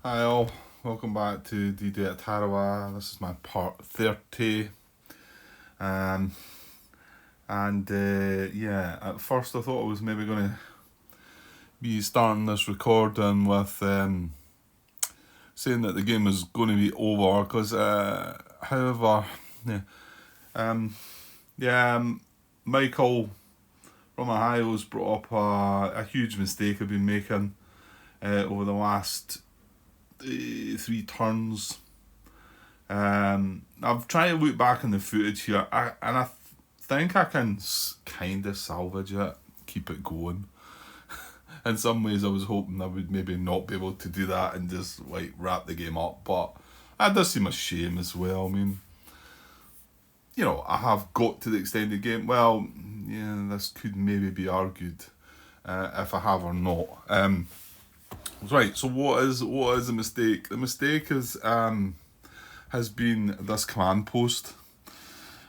Hi all, welcome back to D-Day at Tarawa. This is my part 30. Um, yeah, at first I thought I was maybe going to be starting this recording with saying that the game was going to be over, because however, yeah, um, yeah, Michael from Ohio's brought up a huge mistake I've been making over the last 3 turns. I've tried to look back on the footage here, and I think I can kind of salvage it, keep it going. In some ways, I was hoping I would maybe not be able to do that and just like wrap the game up, but that does seem a shame as well. I mean, I have got to the extended game. Well, yeah, this could maybe be argued if I have or not. Right. So what is the mistake? The mistake is has been this command post,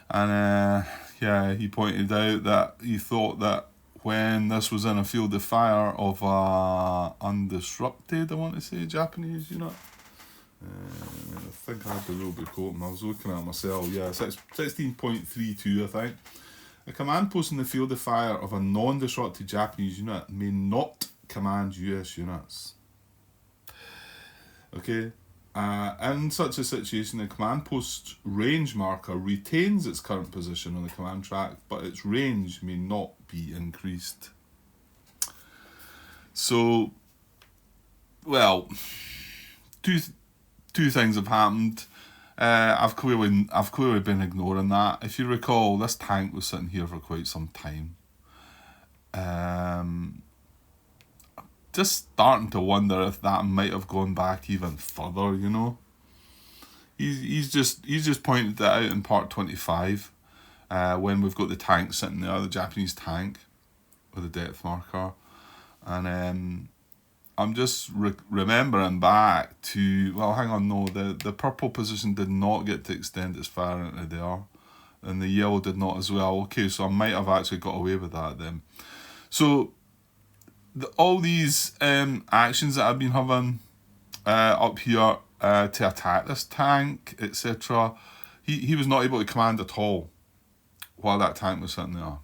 and yeah, he pointed out that he thought that when this was in a field of fire of undisrupted, I want to say, Japanese unit. I think I had the rulebook open. I was looking at it myself. Yeah, 16.32, I think. A command post in the field of fire of a non-disrupted Japanese unit may not command US units. Okay. In such a situation, the command post's range marker retains its current position on the command track, but its range may not be increased. So, well, two things have happened. I've clearly been ignoring that. If you recall, this tank was sitting here for quite some time. Just starting to wonder if that might have gone back even further. He's just pointed that out in part 25, when we've got the tank sitting there, the Japanese tank with a depth marker, and I'm just remembering back to, well, hang on, no, the purple position did not get to extend its fire into there, and the yellow did not as well. Okay, so I might have actually got away with that then. So all these actions that I've been having up here to attack this tank, etc., he was not able to command at all while that tank was sitting there.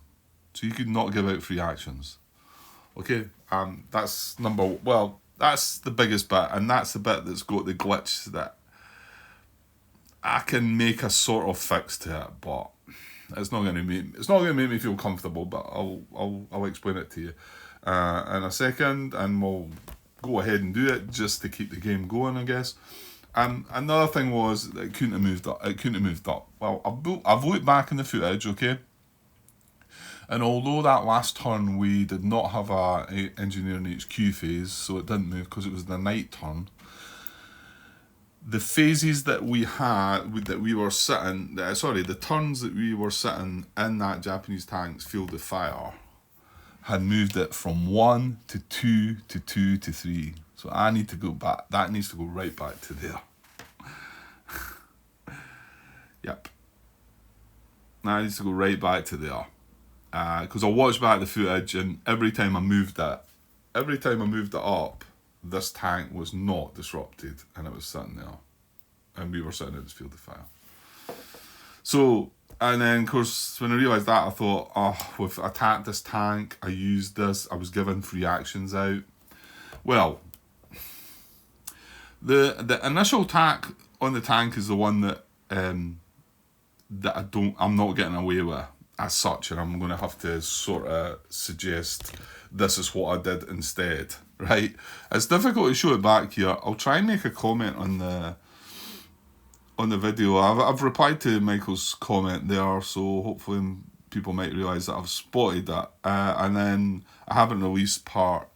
So you could not give out free actions. Okay, that's that's the biggest bit, and that's the bit that's got the glitch that I can make a sort of fix to it, but it's not going to make me feel comfortable. But I'll explain it to you in a second, and we'll go ahead and do it just to keep the game going, I guess. Another thing was that it couldn't have moved up. Well, I've looked back in the footage, okay, and although that last turn we did not have a engineering HQ phase, so it didn't move because it was the night turn. The phases that we had, the turns that we were sitting in that Japanese tank's field of fire had moved it from 1 to 2 to 2 to 3. So I need to go back. That needs to go right back to there. Yep. That needs to go right back to there. Because I watched back the footage, and every time I moved it up, this tank was not disrupted, and it was sitting there, and we were sitting in this field of fire. So, and then of course when I realised that, I thought, we've attacked this tank, I used this, I was given free actions out. Well, the initial attack on the tank is the one that I'm not getting away with as such, and I'm going to have to sort of suggest this is what I did instead, right? It's difficult to show it back here. I'll try and make a comment on the video. I've replied to Michael's comment there, so hopefully people might realise that I've spotted that. And then I haven't released part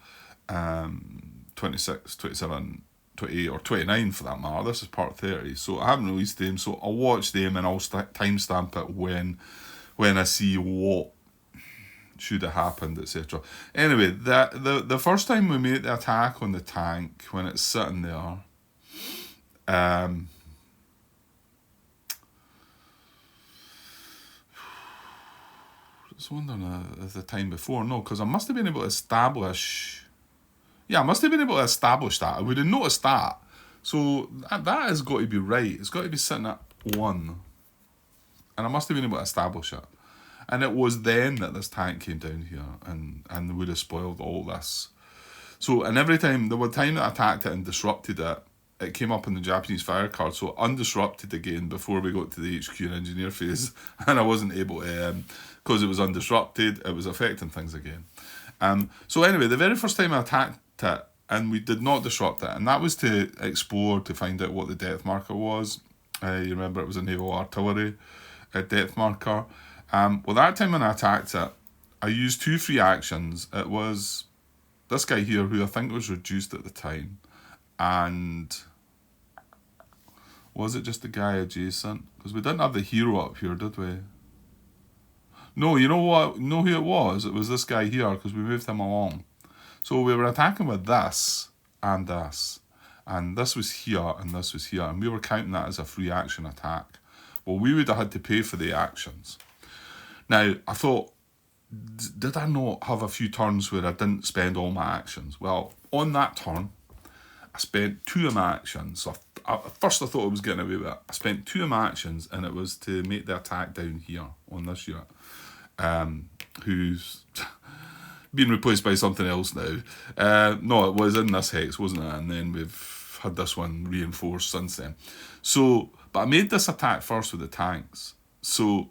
26, 27, 28 or 29 for that matter. This is part 30, so I haven't released them, so I'll watch them and I'll timestamp it when I see what should have happened, etc. Anyway, the first time we made the attack on the tank, when it's sitting there, just wondering the time before. No, because I must have been able to establish. Yeah, I must have been able to establish that. I would have noticed that. So that has got to be right. It's got to be sitting at 1. And I must have been able to establish it. And it was then that this tank came down here and would have spoiled all this. So, and every time, there were times that I attacked it and disrupted it, it came up in the Japanese fire card, so undisrupted again before we got to the HQ and engineer phase, and I wasn't able to, because it was undisrupted, it was affecting things again. So anyway, the very first time I attacked it, and we did not disrupt it, and that was to explore, to find out what the depth marker was. You remember it was a naval artillery depth marker. Well, that time when I attacked it, I used 2 free actions. It was this guy here, who I think was reduced at the time, and was it just the guy adjacent? Because we didn't have the hero up here, did we? No, you know what? You know who it was? It was this guy here, because we moved him along. So we were attacking with this and this. And this was here and this was here. And we were counting that as a free action attack. Well, we would have had to pay for the actions. Now, I thought, did I not have a few turns where I didn't spend all my actions? Well, on that turn, I spent 2 of my actions. So at first I thought I was getting away with it. I spent 2 of my actions, and it was to make the attack down here on this unit, who's been replaced by something else now. No, it was in this hex, wasn't it? And then we've had this one reinforced since then. So, but I made this attack first with the tanks. So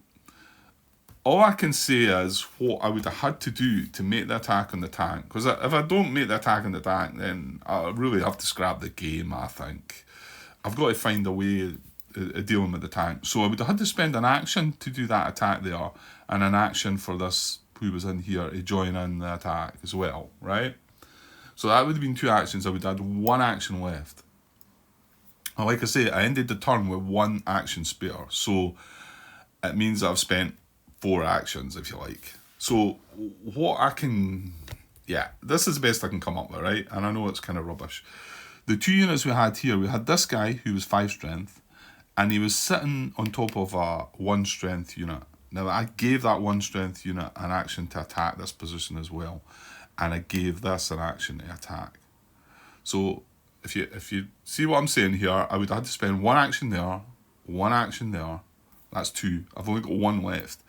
all I can say is what I would have had to do to make the attack on the tank. Because if I don't make the attack on the tank, then I really have to scrap the game, I think. I've got to find a way of dealing with the tank. So I would have had to spend an action to do that attack there, and an action for this, who was in here, to join in the attack as well, right? So that would have been 2 actions. I would have had 1 action left. And like I say, I ended the turn with 1 action spare. So it means that I've spent 4 actions, if you like. So what I can... Yeah, this is the best I can come up with, right? And I know it's kind of rubbish. The 2 units we had here, we had this guy who was 5 strength, and he was sitting on top of a 1 strength unit. Now, I gave that 1 strength unit an action to attack this position as well, and I gave this an action to attack. So if you see what I'm saying here, I would have had to spend 1 action there, 1 action there. That's 2. I've only got 1 left.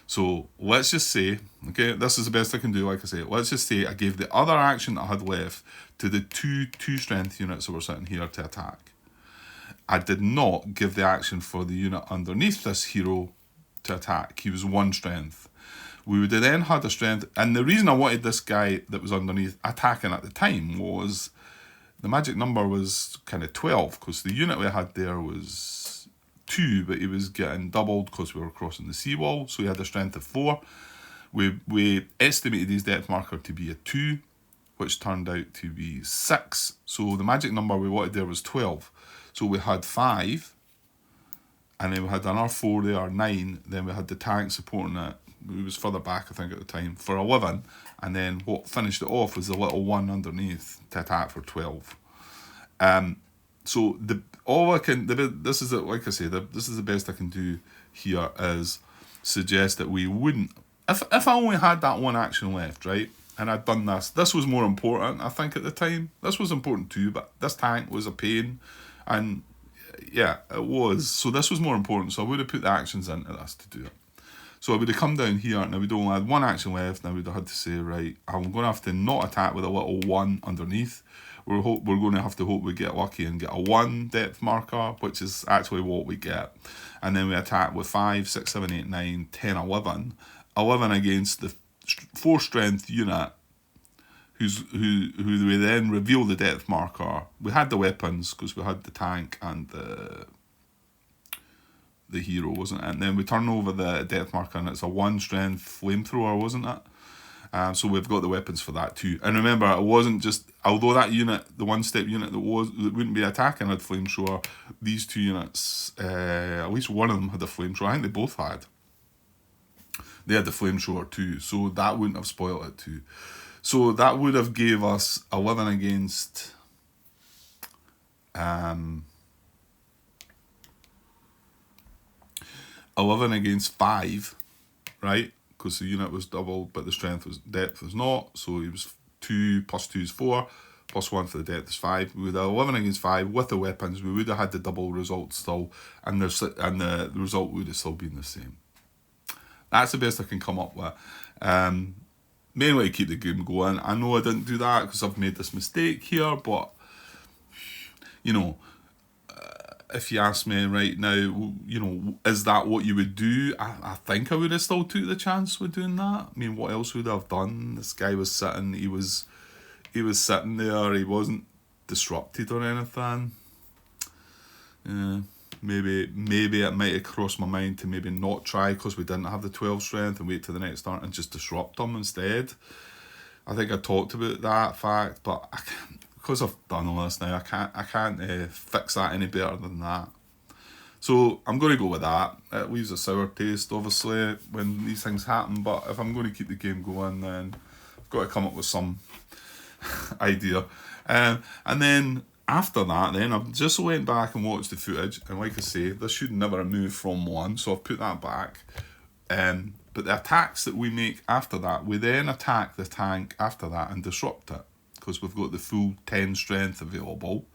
So let's just say, okay, this is the best I can do, like I say. Let's just say I gave the other action that I had left to the 2 strength units that were sitting here to attack. I did not give the action for the unit underneath this hero to attack. He was 1 strength. We would have then had a strength, and the reason I wanted this guy that was underneath attacking at the time was the magic number was kind of 12, because the unit we had there was 2, but he was getting doubled because we were crossing the seawall, so he had a strength of 4. We estimated his depth marker to be a 2, which turned out to be 6. So the magic number we wanted there was 12. So we had 5, and then we had another 4 there, 9. Then we had the tank supporting it. It was further back, I think, at the time, for 11. And then what finished it off was the little 1 underneath to attack for 12. So this is like I say, this is the best I can do here, is suggest that we wouldn't, if I only had that 1 action left, right, and I'd done this was more important, I think, at the time. This was important too, but this tank was a pain, and yeah, it was. So this was more important, so I would have put the actions into this to do it. So I would have come down here, and I would only had 1 action left, and I would have had to say, right, I'm going to have to not attack with a little 1 underneath. We're going to have to hope we get lucky and get a 1 depth marker, which is actually what we get. And then we attack with 5, 6, 7, 8, 9, 10, 11. 11 against the 4 strength unit, who we then reveal the depth marker. We had the weapons, because we had the tank and the hero, wasn't it? And then we turn over the depth marker, and it's a 1 strength flamethrower, wasn't it? So we've got the weapons for that too. And remember, it wasn't just, although that unit, the 1-step unit that wouldn't be attacking had flamethrower, these 2 units, at least one of them had a flamethrower. I think they both had. They had the flamethrower too, so that wouldn't have spoiled it too. So that would have gave us 11 against 11 against 5, right? Because the unit was doubled, but the depth was not. So he was 2 plus 2 is 4, +1 for the depth is 5. We would have 11 against 5 with the weapons. We would have had the double result still, and the result would have still been the same. That's the best I can come up with. Main way to keep the game going. I know I didn't do that because I've made this mistake here, but you know, if you ask me right now, you know, is that what you would do? I think I would have still took the chance with doing that. I mean, what else would I have done? This guy was sitting. He was sitting there. He wasn't disrupted or anything. Yeah. Maybe it might have crossed my mind to maybe not try because we didn't have the 12 strength and wait to the next turn and just disrupt them instead. I think I talked about that fact, but I can't, because I've done all this now, I can't fix that any better than that. So I'm going to go with that. It leaves a sour taste, obviously, when these things happen, but if I'm going to keep the game going, then I've got to come up with some idea. And then after that, then I've just went back and watched the footage, and like I say, this should never have moved from 1, so I've put that back. But the attacks that we make after that, we then attack the tank after that and disrupt it, because we've got the full 10 strength available.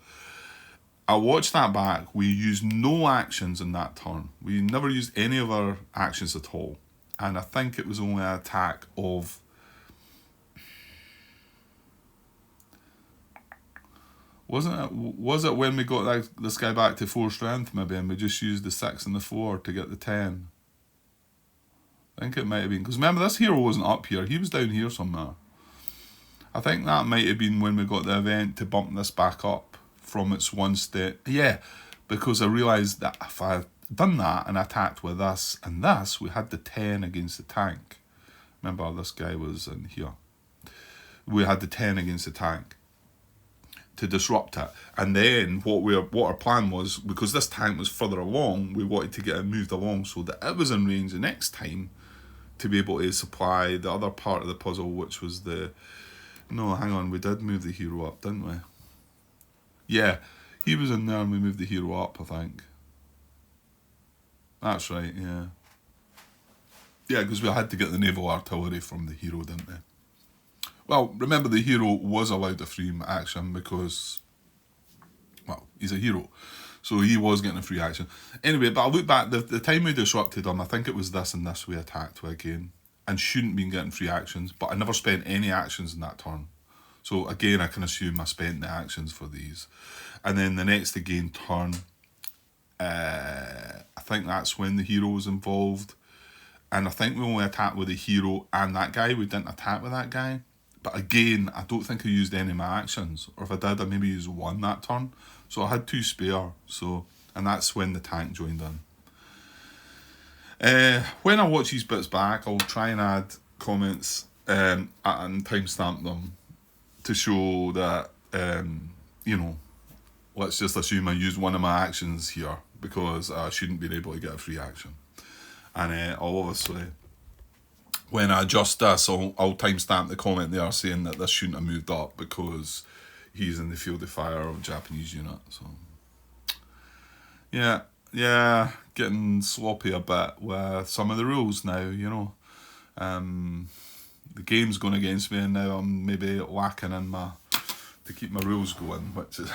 I watched that back. We used no actions in that turn. We never used any of our actions at all. And I think it was only an attack of... Was it when we got this guy back to 4 strength maybe, and we just used the 6 and the 4 to get the 10? I think it might have been, because remember, this hero wasn't up here, he was down here somewhere. I think that might have been when we got the event to bump this back up from its 1 step. Yeah, because I realised that if I had done that and attacked with this and this, we had the 10 against the tank. Remember, this guy was in here. We had the 10 against the tank to disrupt it. And then what our plan was, because this tank was further along, we wanted to get it moved along so that it was in range the next time to be able to supply the other part of the puzzle, which was the... No, hang on, we did move the hero up, didn't we? Yeah, he was in there and we moved the hero up, I think. That's right, yeah. Yeah, because we had to get the naval artillery from the hero, didn't we? Well, remember, the hero was allowed a free action because, well, he's a hero. So he was getting a free action. Anyway, but I look back, the time we disrupted him, I think it was this and this we attacked with again. And shouldn't been getting free actions, but I never spent any actions in that turn. So again, I can assume I spent the actions for these. And then the next again turn, I think that's when the hero was involved. And I think we only attacked with the hero and that guy. We didn't attack with that guy. But again, I don't think I used any of my actions. Or if I did, I maybe used 1 that turn. So I had 2 spare. And that's when the tank joined in. When I watch these bits back, I'll try and add comments and timestamp them to show that, you know, let's just assume I used 1 of my actions here because I shouldn't be able to get a free action. And I'll obviously... When I adjust this, I'll timestamp the comment there saying that this shouldn't have moved up because he's in the field of fire of a Japanese unit. So, yeah, getting sloppy a bit with some of the rules now, you know. The game's going against me and now I'm maybe lacking in to keep my rules going, which is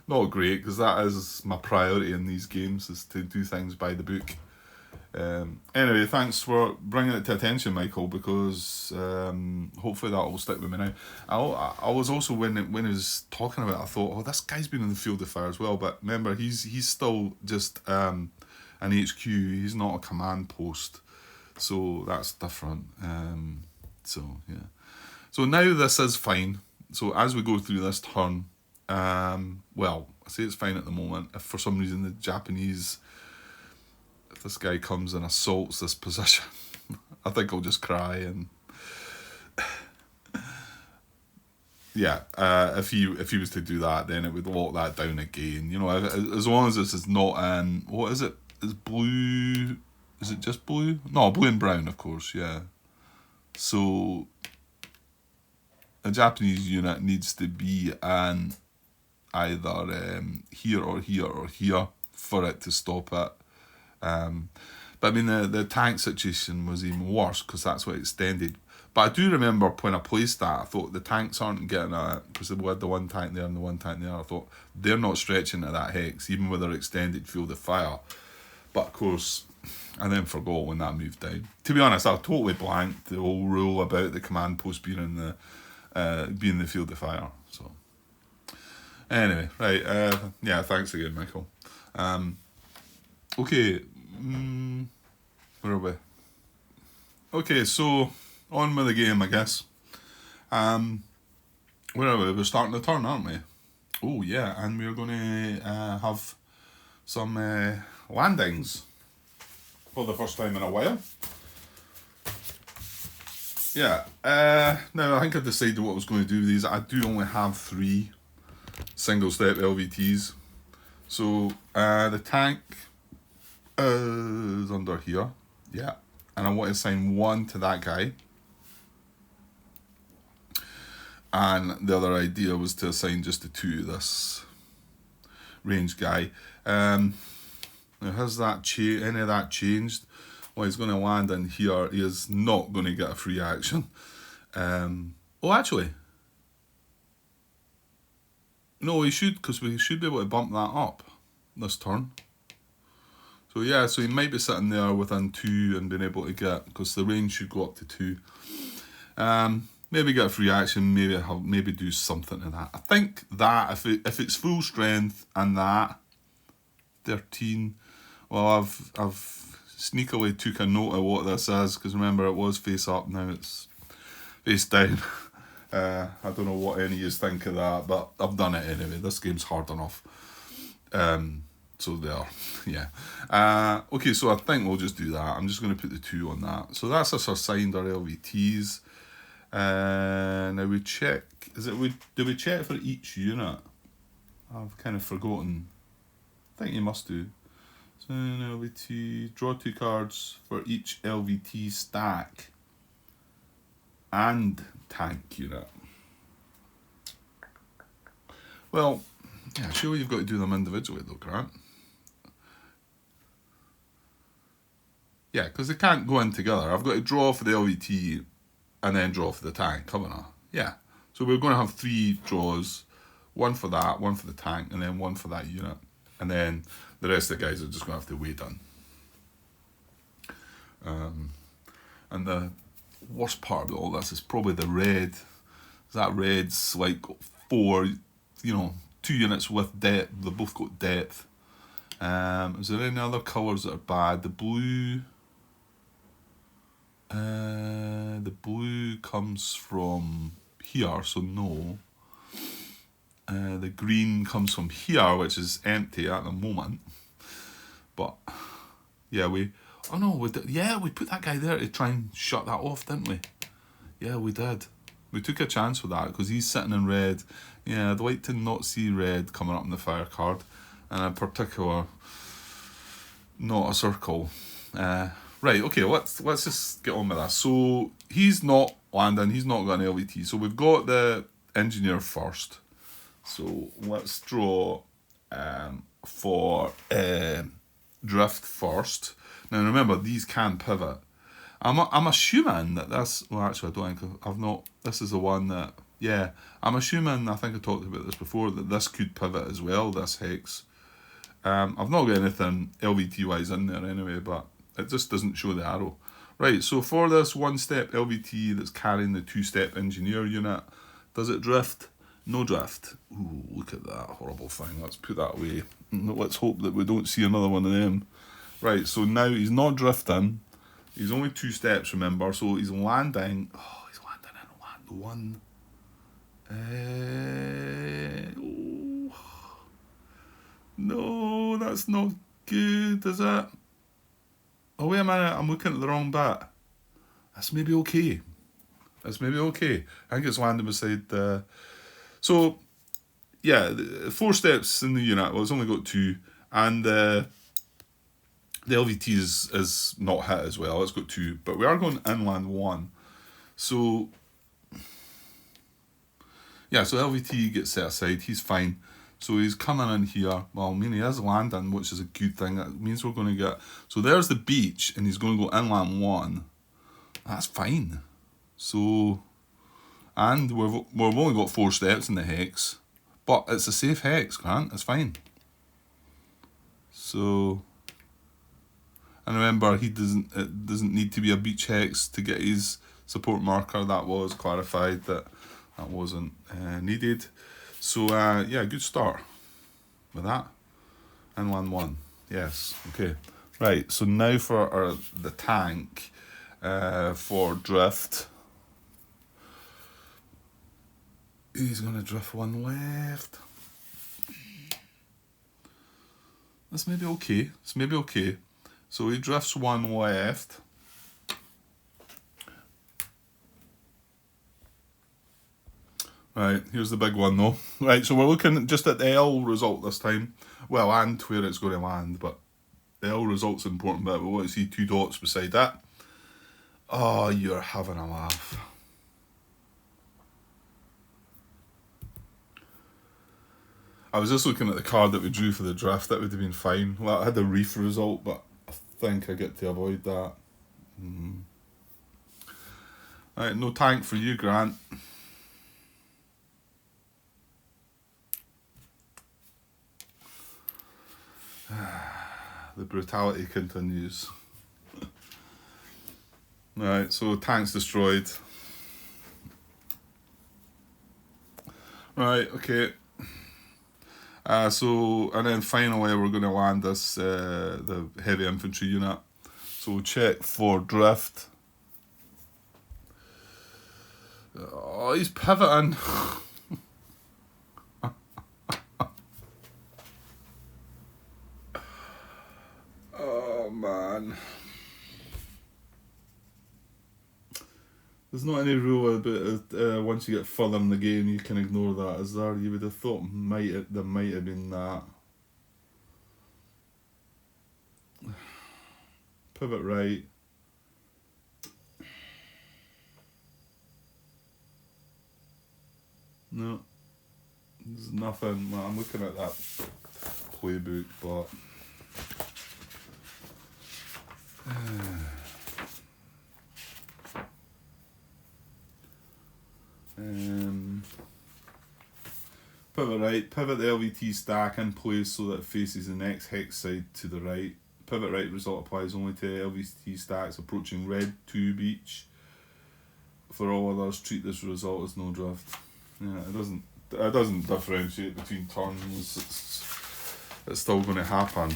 not great because that is my priority in these games, is to do things by the book. Anyway, thanks for bringing it to attention, Michael, because hopefully that will stick with me now. I was also, when he was talking about it, I thought, oh, this guy's been in the field of fire as well, but remember, he's still just an HQ, he's not a command post, so that's different. So now this is fine. So as we go through this turn, well, I say it's fine at the moment. If for some reason the Japanese... If this guy comes and assaults this position, I think I'll just cry and... yeah, if he was to do that, then it would lock that down again. You know, as long as this is not in... What is it? Is blue... Is it just blue? No, blue and brown, of course, yeah. So... A Japanese unit needs to be in either here or here or here for it to stop it. But I mean, the tank situation was even worse because that's what extended. But I do remember when I placed that, I thought the tanks aren't getting it, because we had the one tank there and the one tank there. I thought they're not stretching to that hex, even with their extended field of fire. But of course, I then forgot when that moved down. To be honest, I totally blanked the whole rule about the command post being in the field of fire. So anyway, right, yeah, thanks again, Michael. Okay, where are we? Okay, so on with the game, I guess. Where are we? We're starting the turn, aren't we? Oh yeah, and we're going to have some landings for the first time in a while. Yeah, now I think I decided what I was going to do with these. I do only have 3 single step LVTs. So the tank is under here. Yeah. And I want to assign 1 to that guy. And the other idea was to assign just the 2 to this range guy. Now has that any of that changed? Well, he's going to land in here. He is not going to get a free action. Oh, actually. No, he should, because we should be able to bump that up this turn. So yeah, so he might be sitting there within 2 and being able to get, because the range should go up to 2. Maybe get a free action, maybe do something to that. I think that if it's full strength and that 13, well, I've sneakily took a note of what this is, because remember it was face up, now it's face down. I don't know what any of you think of that, but I've done it anyway. This game's hard enough. So there, yeah. Okay, so I think we'll just do that. I'm just going to put the 2 on that. So that's us assigned our LVTs. Now we check. Do we check for each unit? I've kind of forgotten. I think you must do. So LVT, draw 2 cards for each LVT stack and tank unit. Well, yeah, sure you've got to do them individually though, Grant. Yeah, because they can't go in together. I've got to draw for the LVT and then draw for the tank, haven't I? Yeah. So we're going to have 3 draws. 1 for that, 1 for the tank, and then 1 for that unit. And then the rest of the guys are just going to have to wait on. And the worst part about all this is probably the red. That red's like 4, 2 units with depth. They've both got depth. Is there any other colours that are bad? The blue... the blue comes from here, so no. The green comes from here, which is empty at the moment. But yeah, we put that guy there to try and shut that off, didn't we? Yeah, we did. We took a chance with that because he's sitting in red. Yeah, I'd like to not see red coming up in the fire card, and in particular, not a circle. Right, okay, let's just get on with that. So he's not landing, he's not got an LVT. So we've got the engineer first. So let's draw for drift first. Now remember, these can pivot. I'm assuming that this, well actually I don't think I've not, this is the one that, yeah, I'm assuming, I think I talked about this before, that this could pivot as well, this hex. I've not got anything LVT wise in there anyway, but it just doesn't show the arrow. Right, so for this 1-step LVT that's carrying the 2-step engineer unit, does it drift? No drift. Ooh, look at that horrible thing. Let's put that away. Let's hope that we don't see another one of them. Right, so now he's not drifting. He's only 2 steps, remember. So he's landing. Oh, he's landing in land 1. Oh. No, that's not good, is it? Oh, wait a minute. I'm looking at the wrong bit. That's maybe okay. I think it's landing beside the... So, yeah, 4 steps in the unit. Well, it's only got 2. And the LVT is not hit as well. It's got 2. But we are going inland 1. So, yeah, so LVT gets set aside. He's fine. So he's coming in here. Well, I mean, he is landing, which is a good thing. That means we're going to get... So there's the beach, and he's going to go inland 1. That's fine. So, and we've only got 4 steps in the hex, but it's a safe hex, Grant. It's fine. So, and remember, it doesn't need to be a beach hex to get his support marker. That was clarified that wasn't needed. So yeah, good start with that. And 1-1. Yes. Okay. Right. So now for the tank for drift. He's gonna drift 1 left. This may be okay. So he drifts 1 left. Right, here's the big one though. Right, so we're looking just at the L result this time. Well, and where it's going to land, but the L result's the important bit. We want to see 2 dots beside that. Oh, you're having a laugh. I was just looking at the card that we drew for the drift. That would have been fine. Well, I had the reef result, but I think I get to avoid that. Right, no tank for you, Grant. The brutality continues. Right, so tank's destroyed. Right, okay. So, and then finally we're going to land this, the heavy infantry unit. So we'll check for drift. Oh, he's pivoting. Oh, man. There's not any rule about once you get further in the game you can ignore that, is there? You would have thought there might have been that. Pivot right. No. There's nothing. Well, I'm looking at that playbook, but... Pivot right, pivot the LVT stack in place so that it faces the next hex side to the right. Pivot right result applies only to LVT stacks approaching red 2 beach. For all others, treat this result as no drift. Yeah, it doesn't differentiate between turns. It's still going to happen.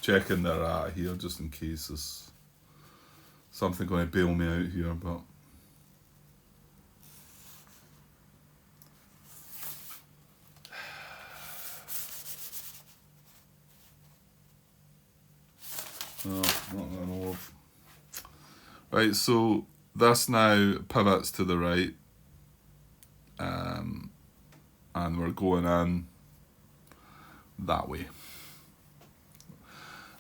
Checking their rat here just in case there's something going to bail me out here, but no, not that I know of. Right, so this now pivots to the right, and we're going in that way.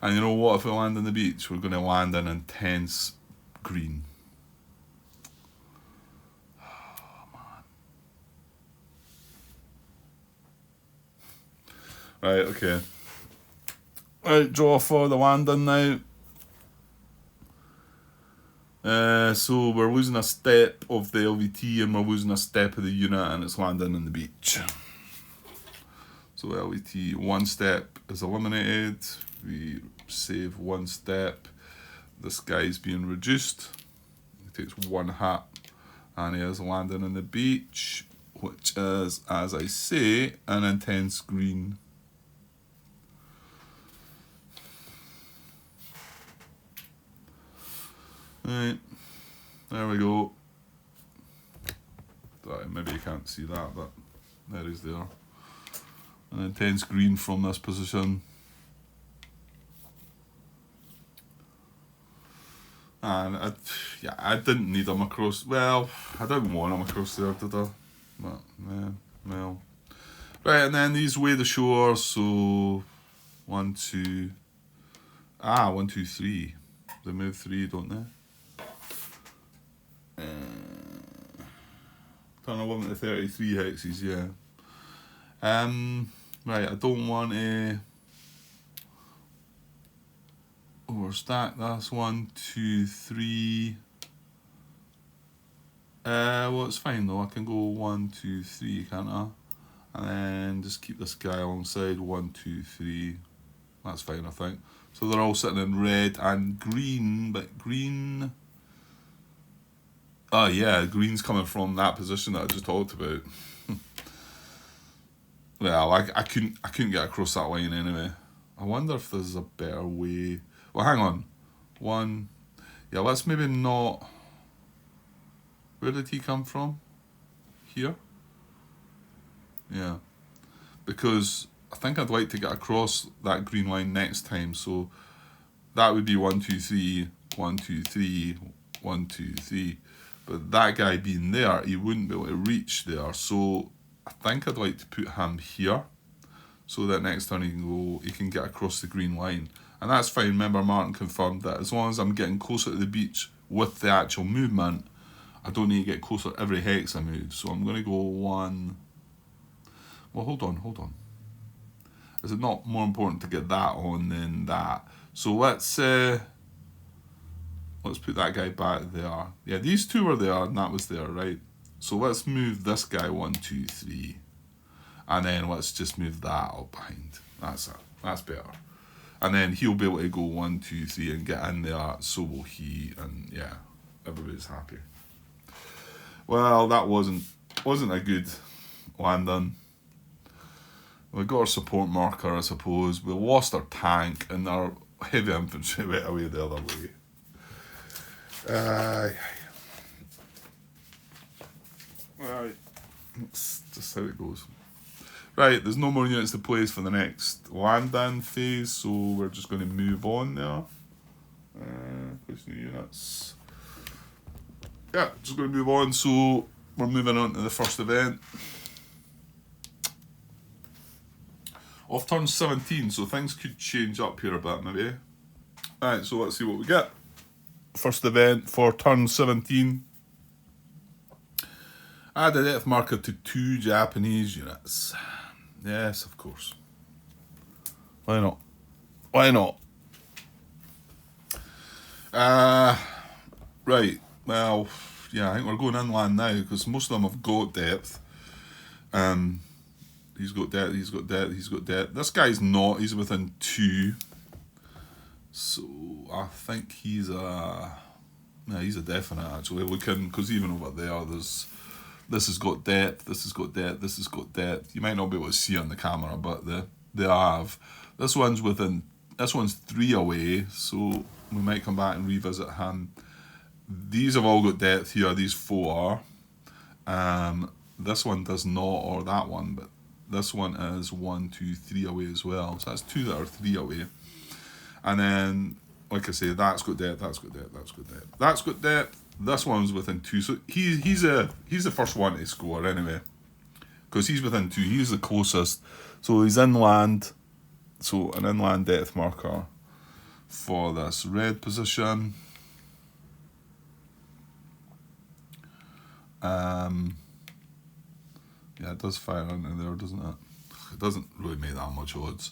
And you know what, if we land on the beach, we're going to land in intense green. Oh, man. Right, okay. Right, draw for the landing now. So we're losing a step of the LVT and we're losing a step of the unit and it's landing on the beach. So LVT 1 step is eliminated. We save 1 step. This guy's being reduced. He takes 1 hit and he is landing on the beach, which is, as I say, an intense green. Right, there we go. Sorry, maybe you can't see that, but there he's there. An intense green from this position. And I didn't need him across. Well, I didn't want him across there, did I? But yeah, well. Right, and then these weigh the shore. So 1, 2. 1, 2, 3. They move 3, don't they? Turn 11 to 33 hexes, yeah. Right, I don't want to we're stacked. That's 1, 2, 3. Well, it's fine though. I can go 1, 2, 3, can't I? And then just keep this guy alongside. 1, 2, 3. That's fine, I think. So they're all sitting in red and green, but green. Oh yeah, green's coming from that position that I just talked about. Well, I couldn't get across that line anyway. I wonder if there's a better way. Well, hang on. 1. Yeah, let's maybe not. Where did he come from? Here? Yeah. Because I think I'd like to get across that green line next time. So that would be 1, 2, 3, 1, 2, 3, 1, 2, 3. But that guy being there, he wouldn't be able to reach there. So I think I'd like to put him here, so that next turn he can get across the green line. And that's fine. Remember, Martin confirmed that as long as I'm getting closer to the beach with the actual movement, I don't need to get closer every hex I move. So I'm going to go 1. Well, hold on. Is it not more important to get that on than that? So let's put that guy back there. Yeah, these two were there and that was there, right? So let's move this guy 1, 2, 3. And then let's just move that up behind. That's better. And then he'll be able to go 1, 2, 3 and get in there. So will he. And yeah, everybody's happy. Well, that wasn't a good landing. We got our support marker, I suppose. We lost our tank and our heavy infantry went away the other way. Right, that's just how it goes. Right, there's no more units to place for the next land-in phase, so we're just going to move on there. Place new units. Yeah, just going to move on, so we're moving on to the first event. Off turn 17, so things could change up here a bit maybe. Alright, so let's see what we get. First event for turn 17. Add a depth marker to 2 Japanese units. Yes, of course. Why not? Right, well, yeah, I think we're going inland now because most of them have got depth. He's got depth. This guy's not, he's within 2. So I think he's a definite actually. We can, because even over there, this has got depth, this has got depth. You might not be able to see on the camera, but they have. This one's 3 away, so we might come back and revisit him. These have all got depth here, these 4. This one does not, or that one, but this one is 1, 2, 3 away as well. So that's 2 that are 3 away. And then, like I say, that's got depth. This one's within 2. So he's the first one to score anyway, because he's within 2. He's the closest. So he's inland. So an inland depth marker for this red position. Yeah, it does fire into there, doesn't it? It doesn't really make that much odds.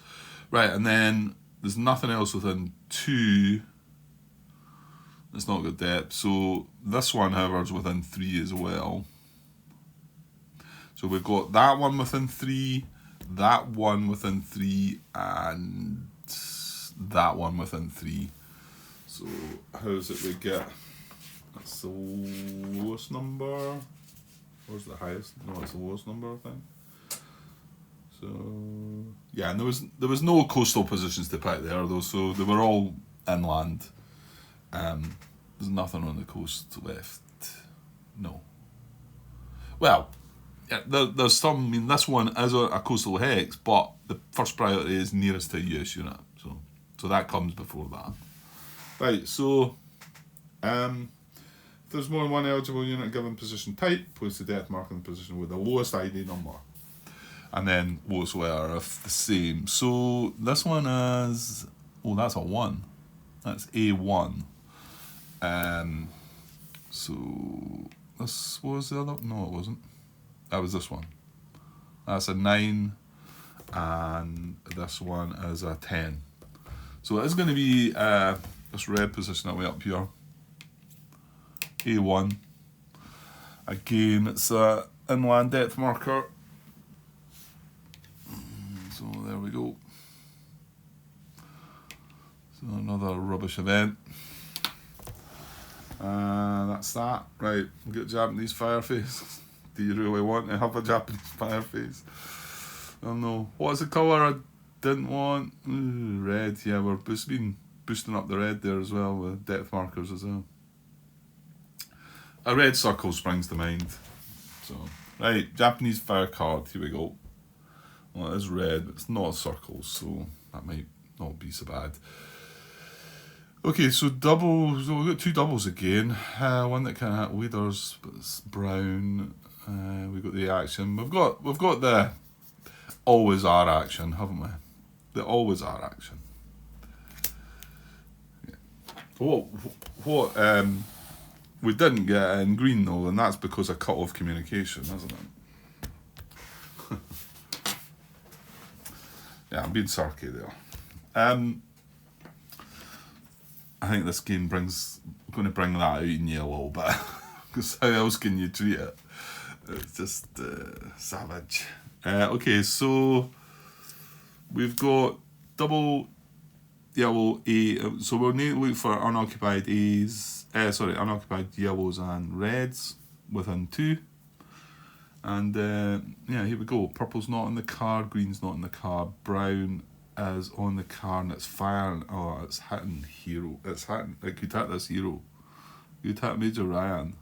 Right, and then there's nothing else within 2. It's not got depth. So this one, however, is within 3 as well. So we've got that one within 3, that one within 3, and that one within 3. So how's it we get? That's the lowest number. Where's the highest? No, it's the lowest number, I think. So yeah, and there was no coastal positions to pick there though, so they were all inland. There's nothing on the coast left. No. Well, yeah, there's some. I mean, this one is a coastal hex, but the first priority is nearest to a US unit, so that comes before that. Right. So, if there's more than one eligible unit given position type, place the depth marker in the position with the lowest ID number. And then lowest letter if the same. So this one is, that's a 1. That's A1. So this was the other, no it wasn't. That was this one. That's a 9. And this one is a 10. So it is going to be this red position away up here. A1. Again, it's a inland depth marker. So there we go. So another rubbish event. That's that. Right, we've got Japanese fire face. Do you really want to have a Japanese fire face? I don't know. What's the colour I didn't want? Ooh, red. Yeah, we're been boosting up the red there as well with depth markers as well. A red circle springs to mind. So, right, Japanese fire card. Here we go. Well, it is red, but it's not a circle, so that might not be so bad. Okay, so doubles. So we've got two doubles again. One that kind of leaders, but it's brown. We've got the action. We've got the always are action, haven't we? The always are action. Yeah. What we didn't get in green though, and that's because of cut off communication, isn't it? Yeah, I'm being sarky there. I think this game going to bring that out in you a little bit. Because how else can you treat it? It's just savage. Okay, so we've got double yellow A. So we'll need to look for unoccupied unoccupied yellows and reds within 2. And yeah, here we go. Purple's not in the card, green's not in the card, brown is on the card and it's firing. Oh, it's hitting hero. It's hitting. It could hit this hero. Could hit Major Ryan.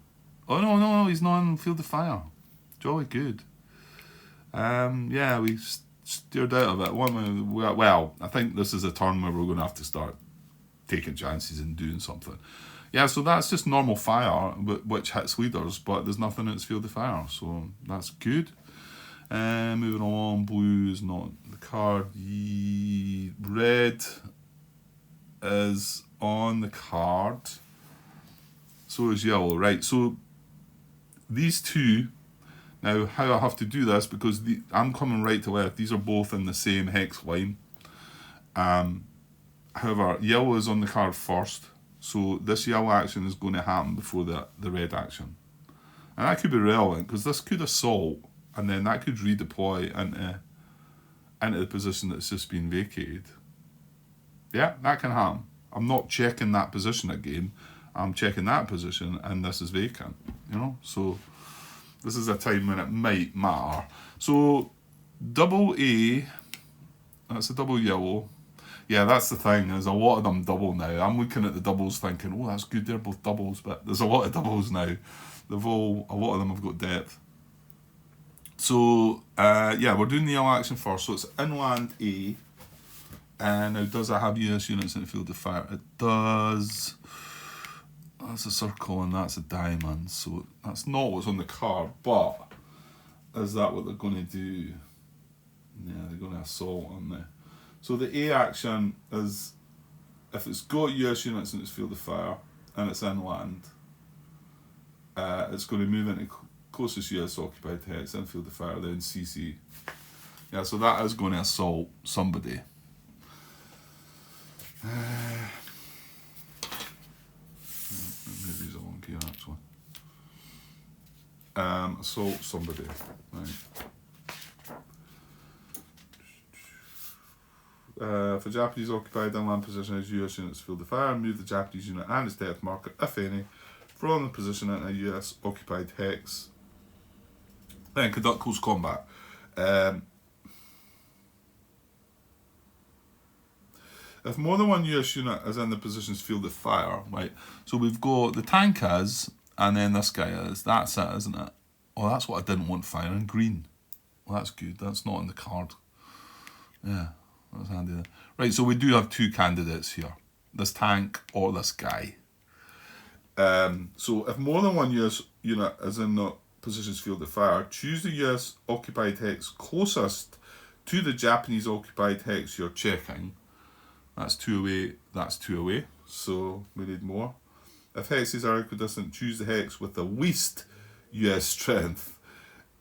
Oh no, he's not in field of fire. Jolly good. Yeah, we steered out of it. Well, I think this is a turn where we're going to have to start taking chances and doing something. Yeah, so that's just normal fire, which hits leaders, but there's nothing in its field of fire, so that's good. Moving along, blue is not the card. Red is on the card. So is yellow, right? So these two, now how I have to do this, because I'm coming right to left, these are both in the same hex line. However, yellow is on the card first, so this yellow action is going to happen before the red action. And that could be relevant, because this could assault, and then that could redeploy into the position that's just been vacated. Yeah, that can happen. I'm not checking that position again. I'm checking that position, and this is vacant. You know, so this is a time when it might matter. So double A, that's a double yellow. Yeah, that's the thing. There's a lot of them double now. I'm looking at the doubles thinking, oh, that's good. They're both doubles, but there's a lot of doubles now. A lot of them have got depth. So, yeah, we're doing the yellow action first. So it's inland A. And now, does it have US units in the field of fire? It does. That's a circle and that's a diamond. So that's not what's on the card. But is that what they're going to do? Yeah, they're going to assault, aren't they? So the A action is, if it's got US units in its field of fire and it's inland, it's going to move into closest US occupied hex in field of fire, then CC. Yeah, so that is going to assault somebody. Move these along here actually. Assault somebody. Right. If a Japanese occupied inland position has US units field of fire, move the Japanese unit and its depth marker, if any, from the position in a US occupied hex. Then conduct close combat. If more than one US unit is in the position's field of fire, right? So we've got the tank is, and then this guy is. That's it, isn't it? Oh, that's what I didn't want firing. Green. Well, that's good. That's not in the card. Yeah, that's handy there. Right, so we do have two candidates here. This tank or this guy. So if more than one US unit is in the position's field of fire, choose the US occupied hex closest to the Japanese occupied hex you're checking. That's 2 away, that's 2 away, so we need more. If hexes are equidistant, choose the hex with the least US strength.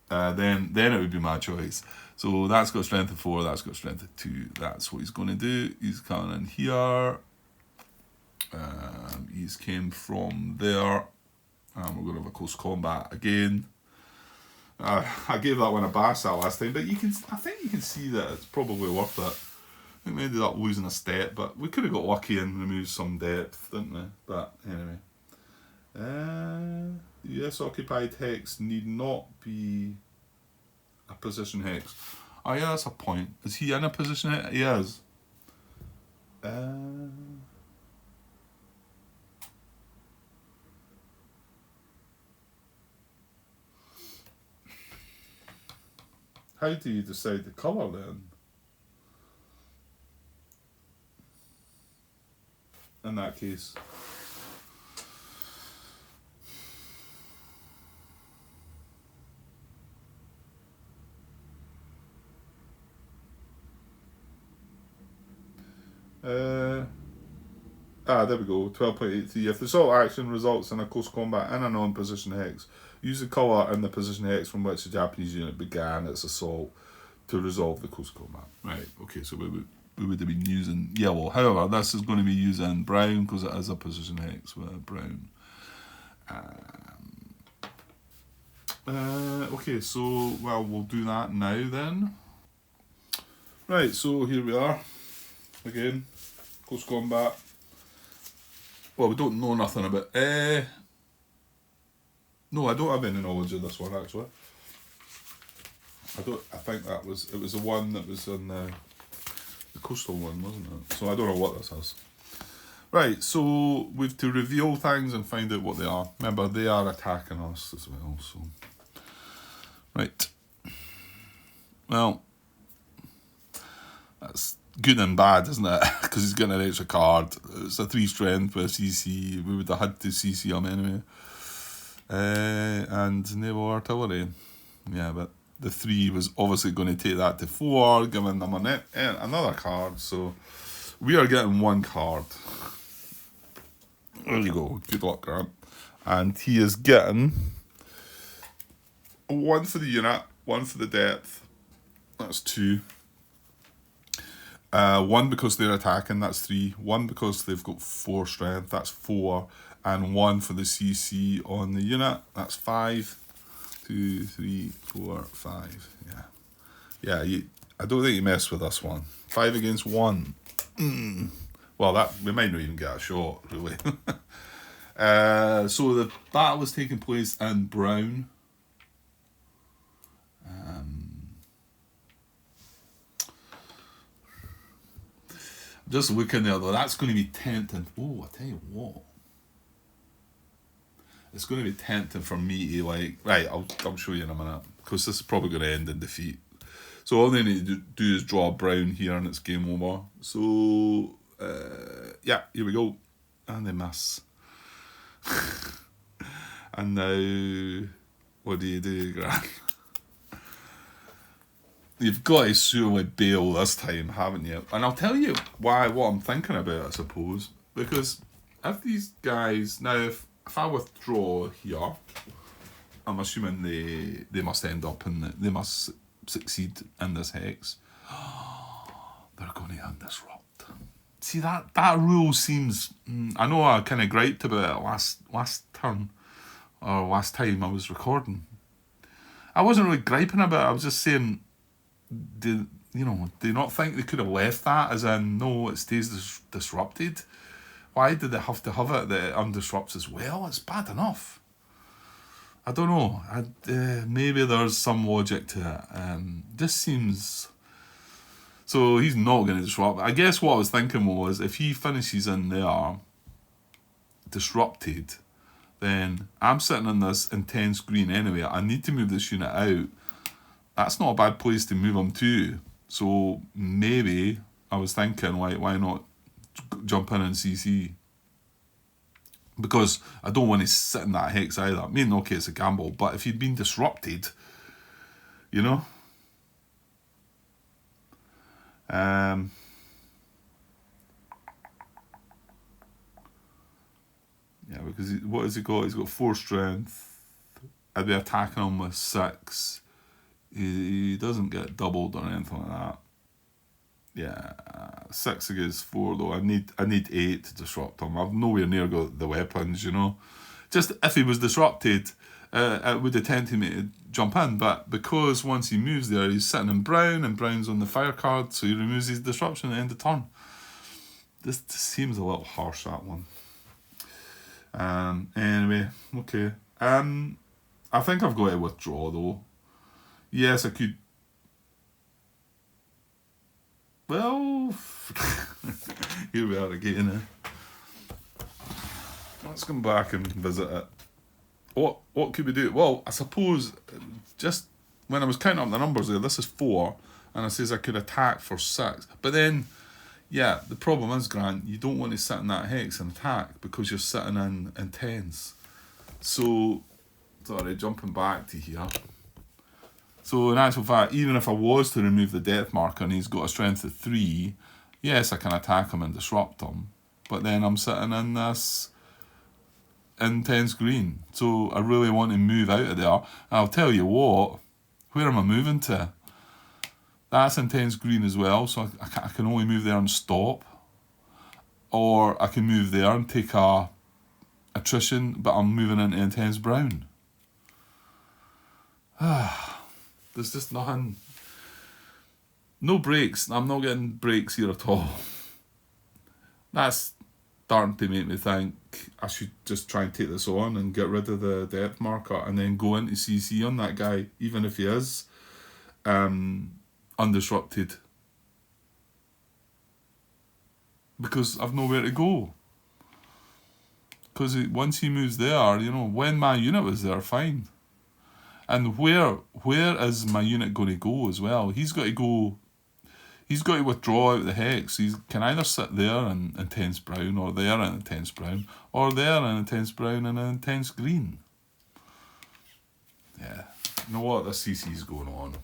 Then it would be my choice. So that's got strength of 4, that's got strength of 2. That's what he's going to do. He's coming in here. He's came from there. And we're going to have a close combat again. I gave that one a bash that last time, but I think you can see that it's probably worth it. I think we ended up losing a step, but we could have got lucky and removed some depth, didn't we? But anyway. US occupied hex need not be a position hex. Oh yeah, that's a point. Is he in a position hex? He is. How do you decide the colour then? In that case. There we go. 12.83. If the assault action results in a close combat in a non-position hex, use the colour in the position hex from which the Japanese unit began its assault to resolve the close combat. Right, okay, so we would have been using yellow. However, this is going to be using brown because it is a position hex with brown. Okay, so, well, we'll do that now then. Right, so here we are. Again, close combat. Well, we don't know nothing about... no, I don't have any knowledge of this one, actually. I think it was the one that was on the coastal one, wasn't it? So I don't know what this is. Right, so we've to reveal things and find out what they are. Remember, they are attacking us as well, so... Right. Well, that's good and bad, isn't it? Because he's getting an extra card. It's a 3 strength with a CC. We would have had to CC him anyway. And naval artillery. Yeah, but the 3 was obviously going to take that to 4, giving them another card. So we are getting 1 card. There you go. Good luck, Grant. And he is getting 1 for the unit, 1 for the depth. That's 2. 1 because they're attacking, that's 3. 1 because they've got 4 strength, that's 4. And 1 for the CC on the unit, that's 5. 2, 3, 4, 5. Yeah, I don't think you mess with this one. 5 against 1. Well, we might not even get a shot, really. So the battle was taking place in brown. Just looking there though, that's going to be tempting. Oh, I tell you what. It's going to be tempting for me to right, I'll show you in a minute. Because this is probably going to end in defeat. So all they need to do is draw a brown here and it's game over. So, yeah, here we go. And they miss. And now, what do you do, Grant? You've got to surely bail this time, haven't you? And I'll tell you what I'm thinking about, I suppose. Because if these guys... Now, if I withdraw here, I'm assuming they must end up they must succeed in this hex. They're going to undisrupt. See, that rule seems... I know I kind of griped about it last turn, or last time I was recording. I wasn't really griping about it, I was just saying... Do you not think they could have left that as in, no, it stays disrupted? Why did they have to have it that it undisrupts as well? It's bad enough. I don't know. Maybe there's some logic to it. Just seems... So he's not going to disrupt. I guess what I was thinking was, if he finishes in there, disrupted, then I'm sitting in this intense green anyway. I need to move this unit out. That's not a bad place to move him to. So maybe I was thinking, why not jump in and CC? Because I don't want to sit in that hex either. I mean, okay, it's a gamble, but if he'd been disrupted, you know? Yeah, because what has he got? He's got 4 strength. I'd be attacking him with 6. He doesn't get doubled or anything like that. Yeah, 6 against 4 though. I need 8 to disrupt him. I've nowhere near got the weapons, you know. Just if he was disrupted, it would have tempted me to jump in. But because once he moves there, he's sitting in brown, and brown's on the fire card, so he removes his disruption at the end of turn. This seems a little harsh, that one. Anyway, okay. I think I've got to withdraw though. Yes, I could. Well, here we are again. Let's come back and visit it. What could we do? Well, I suppose just when I was counting up the numbers there, this is 4, and it says I could attack for 6. But then, yeah, the problem is, Grant, you don't want to sit in that hex and attack because you're sitting in tens. So, sorry, jumping back to here. So in actual fact, even if I was to remove the death marker and he's got a strength of 3, yes, I can attack him and disrupt him. But then I'm sitting in this intense green. So I really want to move out of there. And I'll tell you what, where am I moving to? That's intense green as well, so I can only move there and stop. Or I can move there and take a attrition, but I'm moving into intense brown. There's just nothing. No breaks. I'm not getting breaks here at all. That's starting to make me think I should just try and take this on and get rid of the depth marker and then go into CC on that guy, even if he is undisrupted. Because I've nowhere to go. Because once he moves there, you know, when my unit was there, fine. And where is my unit going to go as well? He's got to go. He's got to withdraw out the hex. He can either sit there in intense brown, or there in intense brown, or there in intense brown and intense green. Yeah, you know what? This CC's going on.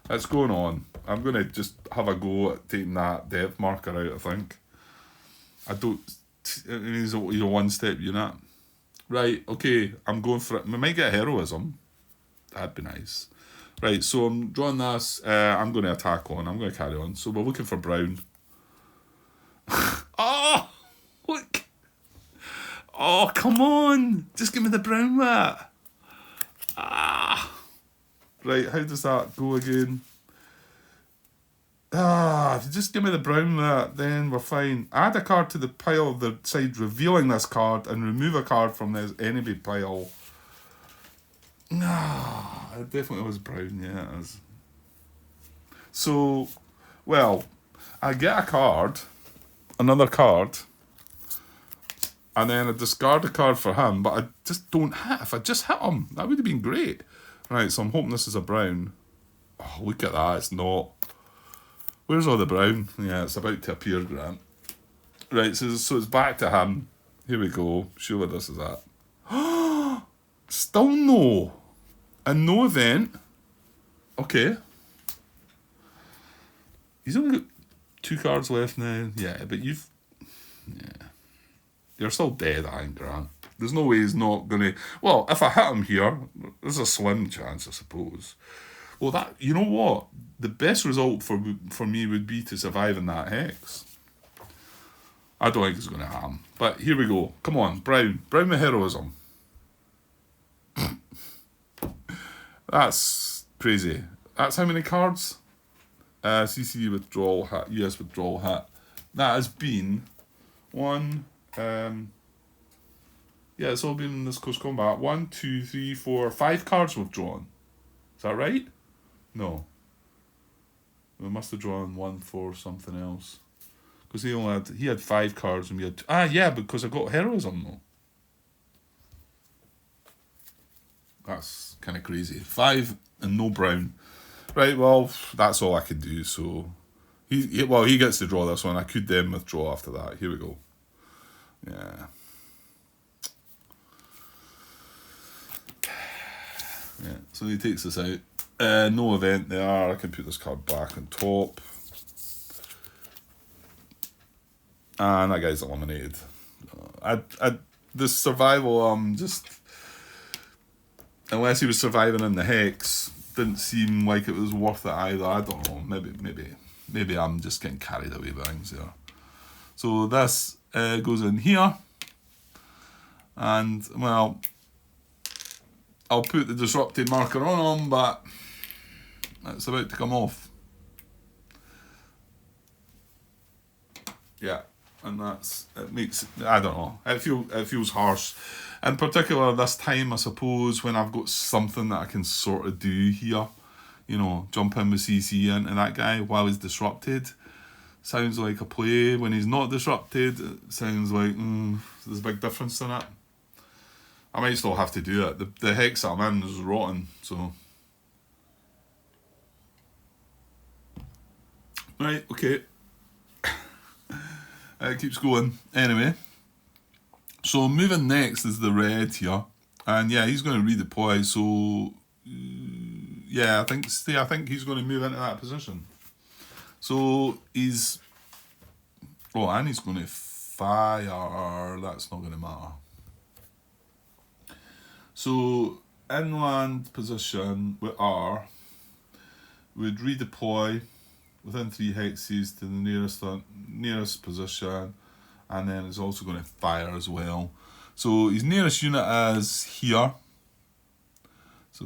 It's going on. I'm going to just have a go at taking that depth marker out, I think. I don't. He's a one-step unit. Right, okay, I'm going for it. We might get heroism. That'd be nice. Right, so I'm drawing this. I'm going to attack on. I'm going to carry on. So we're looking for brown. Oh! Look! Oh, come on! Just give me the brown mat. Ah! Right, how does that go again? If you just give me the brown mat, then we're fine. Add a card to the pile of the side revealing this card and remove a card from this enemy pile. It definitely was brown, yeah, it is. So, well, I get a card, another card, and then I discard a card for him, but I just don't hit. If I just hit him, that would have been great. Right, so I'm hoping this is a brown. Oh, look at that, it's not. Where's all the brown? Yeah, it's about to appear, Grant. Right, so it's back to him. Here we go. Sure what this is at. Still no. And no event. Okay. He's only got 2 cards left now. Yeah, but you've... Yeah. You're still dead, I think, Grant. There's no way he's not going to... Well, if I hit him here, there's a slim chance, I suppose. Well, that... You know what? The best result for me would be to survive in that hex. I don't think it's going to happen. But here we go. Come on, brown. Brown with heroism. That's crazy. That's how many cards? CC withdrawal hit, US withdrawal hit. That has been 1... yeah, it's all been in this close combat. 1, 2, 3, 4, 5 cards we've drawn. Is that right? No. We must have drawn 1 for something else. Because he had 5 cards and we had... yeah, because I got heroism though. That's kind of crazy. 5 and no brown. Right, well, that's all I could do, so... He gets to draw this one. I could then withdraw after that. Here we go. Yeah. Yeah, so he takes this out. No event there. I can put this card back on top. And that guy's eliminated. The survival, just... Unless he was surviving in the hex, didn't seem like it was worth it either. I don't know. Maybe maybe I'm just getting carried away by things there. So this goes in here. And, well, I'll put the disrupted marker on him, but it's about to come off. Yeah, and it makes, I don't know, it feels harsh. In particular this time, I suppose, when I've got something that I can sort of do here, you know, jump in with CC into that guy while he's disrupted. Sounds like a play. When he's not disrupted, it sounds like, there's a big difference in it. I might still have to do it. The hex I'm in is rotten, so. Right, okay. It keeps going. Anyway, so moving next is the red here, and yeah, he's going to redeploy. So yeah, I think he's going to move into that position. So he's and he's going to fire. That's not going to matter. So inland position with R would redeploy within 3 hexes to the nearest position, and then it's also going to fire as well. So his nearest unit is here. So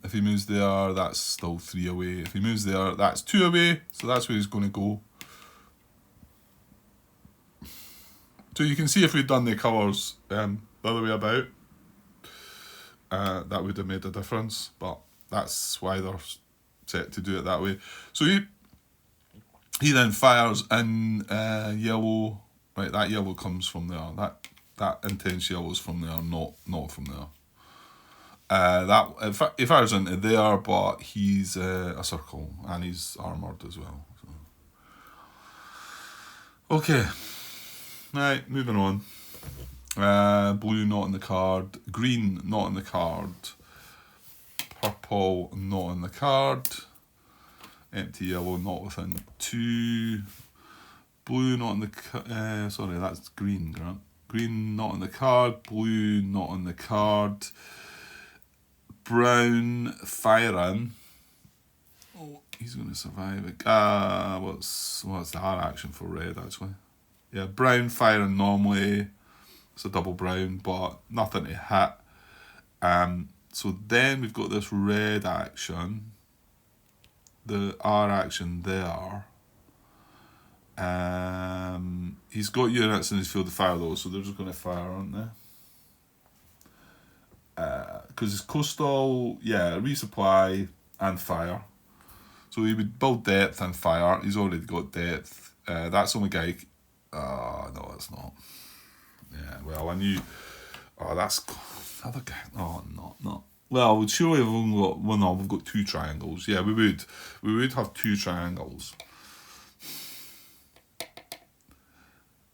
if he moves there, that's still 3 away. If he moves there, that's 2 away. So that's where he's going to go. So you can see if we'd done the colours the other way about, that would have made a difference. But that's why they're set to do it that way. So he then fires in yellow. Right, that yellow comes from there. That intense yellow is from there, not from there. He fires into there, but he's a circle and he's armoured as well. So. Okay, right, moving on. Blue not in the card, green not in the card, purple not in the card. Empty yellow not within 2. Blue not in the sorry, that's green, Grant. Green not in the card. Blue not in the card. Brown firing. Oh, he's going to survive it. What's the hard action for red actually? Yeah, brown firing normally. It's a double brown, but nothing to hit. So then we've got this red action. The R action there. He's got units in his field of fire though, so they're just going to fire, aren't they? Because it's coastal, yeah, resupply and fire. So he would build depth and fire. He's already got depth. That's only guy. No, it's not. Yeah, well, I knew. Oh, that's the other guy. Oh, not. Well, we'd surely have only got one. No, we've got 2 triangles. Yeah, we would. We would have 2 triangles.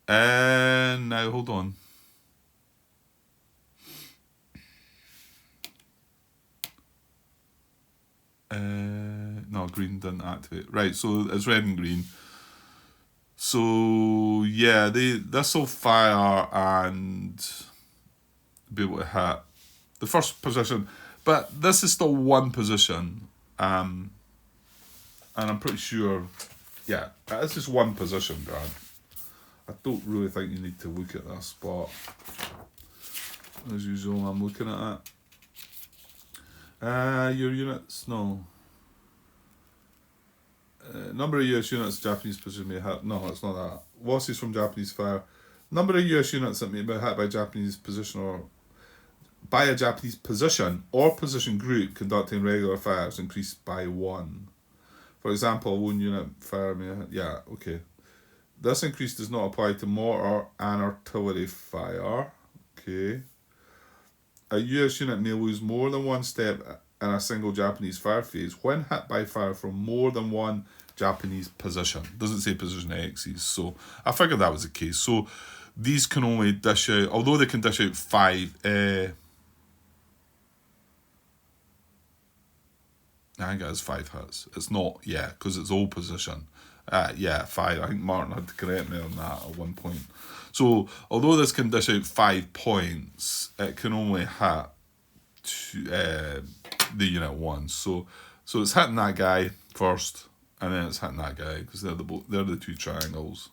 And now, hold on. No, green didn't activate. Right, so it's red and green. So yeah, this will fire and be able to hit the first position, but this is still one position, and I'm pretty sure, yeah, this is one position, Grant. I don't really think you need to look at this, but as usual, I'm looking at it. Your units, no. Number of US units Japanese position may hit. No, it's not that. Losses from Japanese fire. Number of US units that may be hit by Japanese position or by a Japanese position or position group conducting regular fires increased by 1. For example, 1 unit fire may hit. Yeah, okay. This increase does not apply to mortar and artillery fire. Okay. A US unit may lose more than 1 step in a single Japanese fire phase when hit by fire from more than 1 Japanese position. Doesn't say position X's, so I figured that was the case. So these can only dish out, although they can dish out 5. I think it has 5 hits. It's not, yeah, because it's all position. Yeah, 5. I think Martin had to correct me on that at one point. So although this can dish out 5 points, it can only hit the unit once. So it's hitting that guy first, and then it's hitting that guy because they're the two triangles.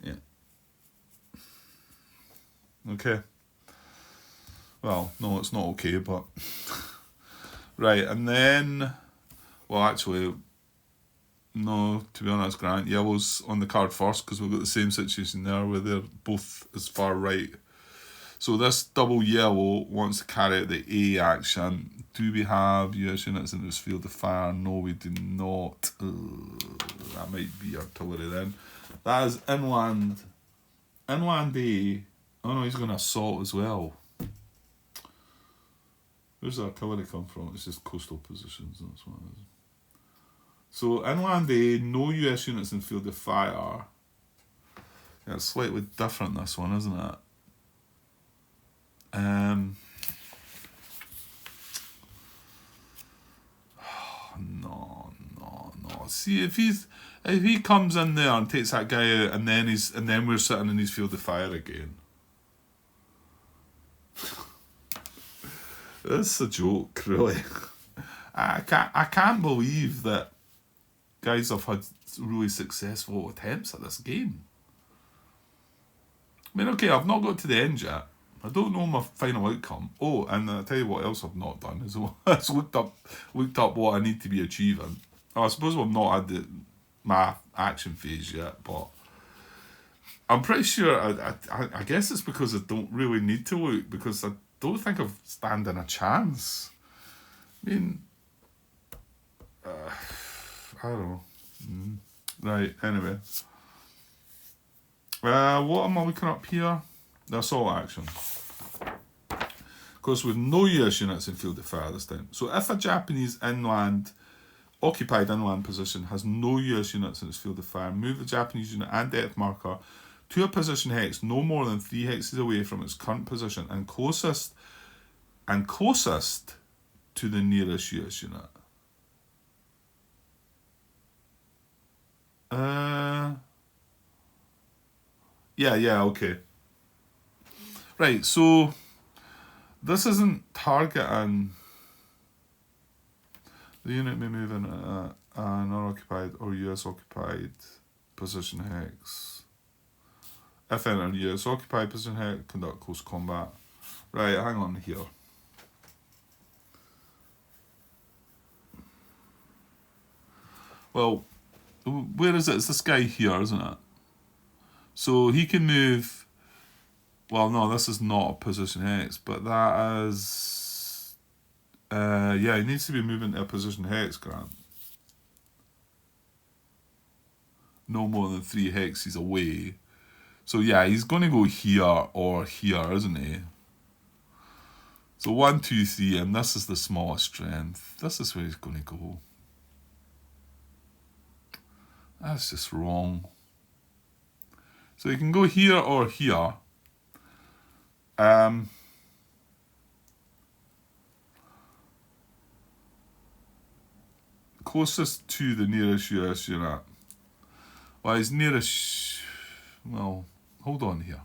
Yeah. Okay. Well, no, it's not okay, but right, and then, well, actually, no, to be honest, Grant, yellow's on the card first because we've got the same situation there where they're both as far right. So this double yellow wants to carry out the A action. Do we have US units in this field of fire? No, we do not. That might be artillery then. That is inland. Inland A. Oh no, he's going to assault as well. Where's the artillery come from? It's just coastal positions. That's what it is. So inland A, no US units in field of fire. Yeah, it's slightly different, this one, isn't it? No. See, if he comes in there and takes that guy out, and then we're sitting in his field of fire again. It's a joke, really. I can't believe that guys have had really successful attempts at this game. I mean, okay, I've not got to the end yet. I don't know my final outcome. Oh, and I'll tell you what else I've not done is I've looked up what I need to be achieving. I suppose I've not had my action phase yet, but I'm pretty sure, I guess it's because I don't really need to look, because I don't think I've standing a chance. I mean, I don't know. Right, anyway. What am I looking up here? The assault action. Of course, with no US units in field of fire this time. So if a Japanese occupied inland position has no US units in its field of fire, move the Japanese unit and depth marker to a position hex no more than 3 hexes away from its current position and closest to the nearest US unit. Yeah, okay. Right, so this isn't targeting. The unit may move in an unoccupied or US occupied position hex. If in a US occupied position hex, conduct close combat. Right, hang on here. Well, where is it? It's this guy here, isn't it? So he can move. Well, no, this is not a position hex, but that is. Yeah, he needs to be moving to a position hex, Grant. No more than 3 hexes away. So yeah, he's going to go here or here, isn't he? So 1, 2, 3, and this is the smallest strength. This is where he's going to go. That's just wrong. So you can go here or here. Closest to the nearest US unit. Well, his nearest. Well, hold on here.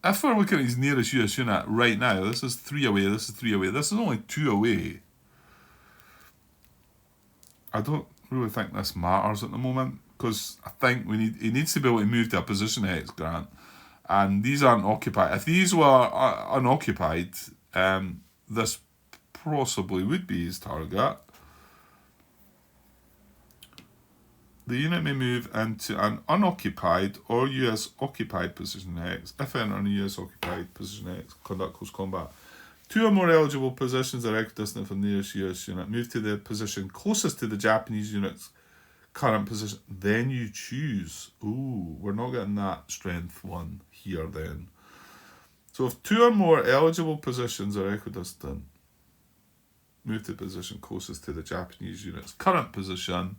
If we're looking at his nearest US unit right now, this is 3 away, this is 3 away, this is only 2 away. I don't really think this matters at the moment, because I think he needs to be able to move to a position hex, Grant. And these aren't occupied. If these were unoccupied, this possibly would be his target. The unit may move into an unoccupied or US occupied position hex. If entering a US occupied position hex, conduct close combat. 2 or more eligible positions are equidistant from the nearest US unit. Move to the position closest to the Japanese unit's current position. Then you choose. Ooh, we're not getting that strength one here then. So if 2 or more eligible positions are equidistant, move to the position closest to the Japanese unit's current position,